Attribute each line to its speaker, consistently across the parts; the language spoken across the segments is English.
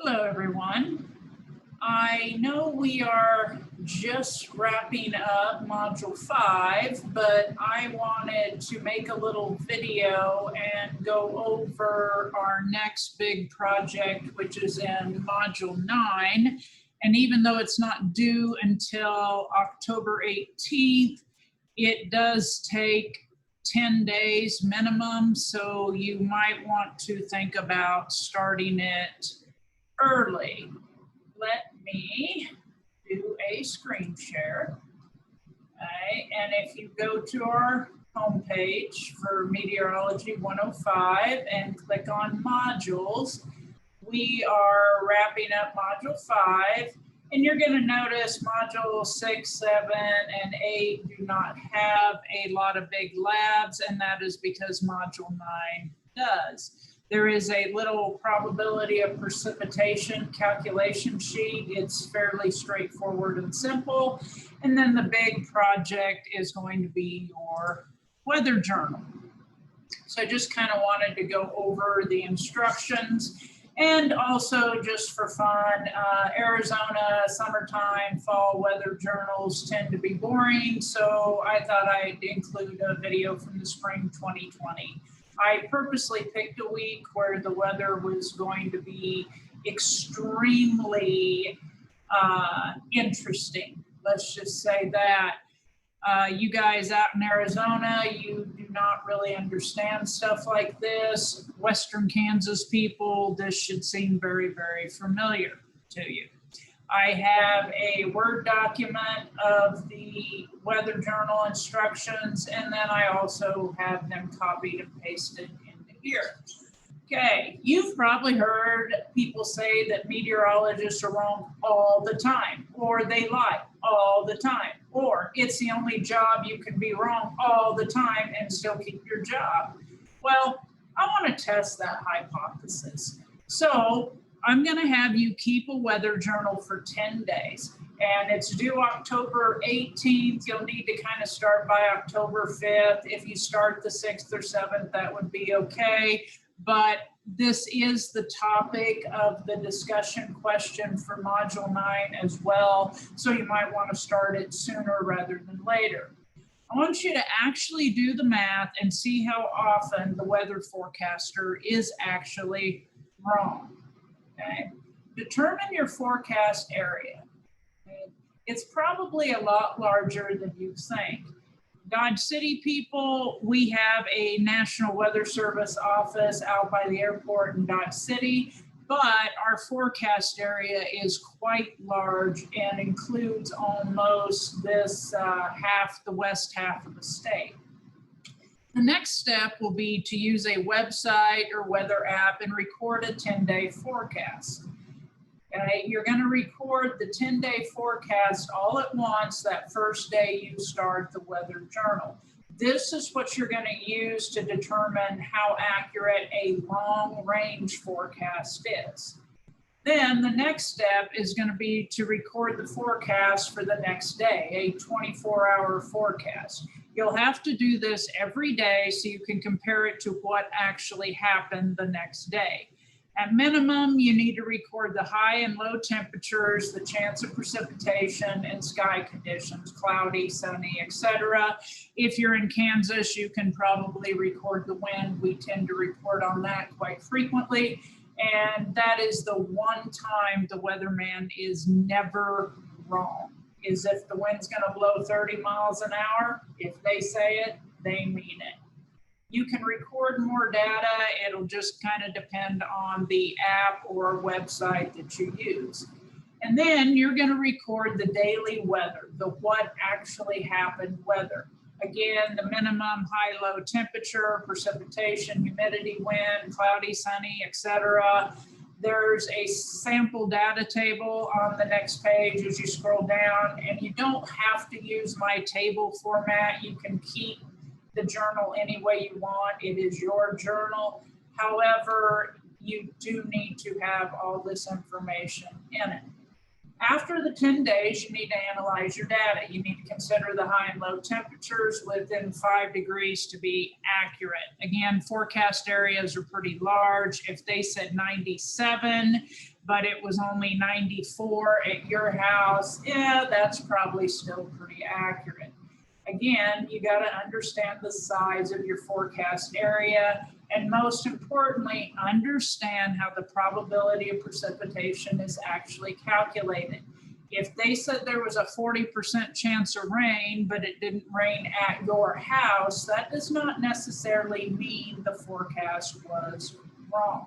Speaker 1: Hello, everyone. I know we are just wrapping up Module 5, but I wanted to make a little video and go over our next big project, which is in Module 9. And even though it's not due until October 18th, it does take 10 days minimum, so you might want to think about starting it early. Let me do a screen share. Okay, and if you go to our homepage for Meteorology 105 and click on modules, we are wrapping up Module 5, and you're going to notice Module 6, 7, and 8 do not have a lot of big labs, and that is because Module 9 does. There is a little probability of precipitation calculation sheet. It's fairly straightforward and simple. And then the big project is going to be your weather journal. So I just kind of wanted to go over the instructions. And also just for fun, Arizona summertime fall weather journals tend to be boring. So I thought I'd include a video from the spring 2020. I purposely picked a week where the weather was going to be extremely interesting. Let's just say that. You guys out in Arizona, you do not really understand stuff like this. Western Kansas people, this should seem very, very familiar to you. I have a Word document of the weather journal instructions, and then I also have them copied and pasted into here. Okay, you've probably heard people say that meteorologists are wrong all the time, or they lie all the time, or it's the only job you can be wrong all the time and still keep your job. Well, I want to test that hypothesis. So I'm going to have you keep a weather journal for 10 days, and it's due October 18th. You'll need to kind of start by October 5th. If you start the 6th or 7th, that would be okay. But this is the topic of the discussion question for Module 9 as well, so you might want to start it sooner rather than later. I want you to actually do the math and see how often the weather forecaster is actually wrong. Okay. Determine your forecast area. Okay. It's probably a lot larger than you think. Dodge City people, we have a National Weather Service office out by the airport in Dodge City, but our forecast area is quite large and includes almost this half, the west half of the state. The next step will be to use a website or weather app and record a 10-day forecast. Okay, you're going to record the 10-day forecast all at once that first day you start the weather journal. This is what you're going to use to determine how accurate a long-range forecast is. Then the next step is going to be to record the forecast for the next day, a 24-hour forecast. You'll have to do this every day so you can compare it to what actually happened the next day. At minimum, you need to record the high and low temperatures, the chance of precipitation, and sky conditions, cloudy, sunny, etc. If you're in Kansas, you can probably record the wind. We tend to report on that quite frequently. And that is the one time the weatherman is never wrong, is if the wind's going to blow 30 miles an hour. If they say it, they mean it. You can record more data. It'll just kind of depend on the app or website that you use. And then you're going to record the daily weather, the what actually happened weather. Again, the minimum, high, low temperature, precipitation, humidity, wind, cloudy, sunny, etc. There's a sample data table on the next page as you scroll down, and you don't have to use my table format. You can keep the journal any way you want. It is your journal. However, you do need to have all this information in it. After the 10 days, you need to analyze your data. You need to consider the high and low temperatures within 5 degrees to be accurate. Again, forecast areas are pretty large. If they said 97, but it was only 94 at your house, yeah, that's probably still pretty accurate. Again, you got to understand the size of your forecast area, and most importantly, understand how the probability of precipitation is actually calculated. If they said there was a 40% chance of rain, but it didn't rain at your house, that does not necessarily mean the forecast was wrong.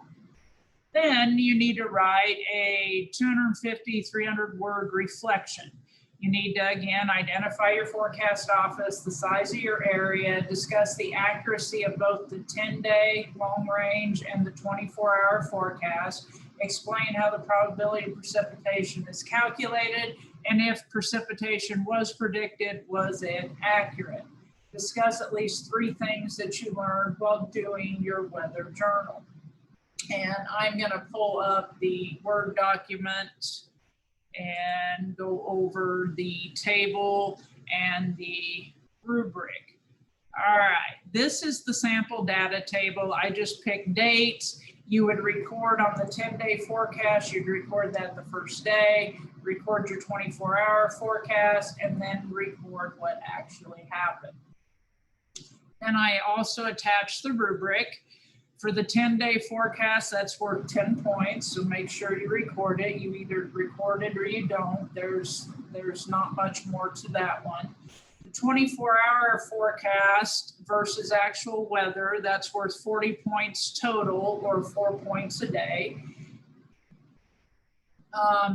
Speaker 1: Then you need to write a 250, 300 word reflection. You need to, again, identify your forecast office, the size of your area, discuss the accuracy of both the 10-day long range and the 24-hour forecast, explain how the probability of precipitation is calculated, and if precipitation was predicted, was it accurate? Discuss at least 3 things that you learned while doing your weather journal. And I'm going to pull up the Word document and go over the table and the rubric. All right, this is the sample data table. I just picked dates. You would record on the 10-day forecast, you'd record that the first day, record your 24-hour forecast, and then record what actually happened. And I also attached the rubric. For the 10-day forecast, that's worth 10 points, so make sure you record it. You either record it or you don't. There's not much more to that one. The 24-hour forecast versus actual weather, that's worth 40 points total, or 4 points a day.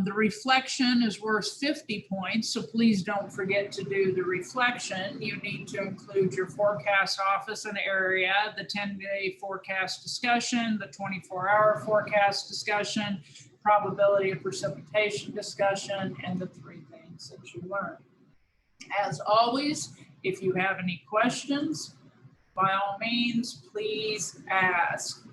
Speaker 1: The reflection is worth 50 points, so please don't forget to do the reflection. You need to include your forecast office and area, the 10-day forecast discussion, the 24-hour forecast discussion, probability of precipitation discussion, and the 3 things that you learned. As always, if you have any questions, by all means, please ask.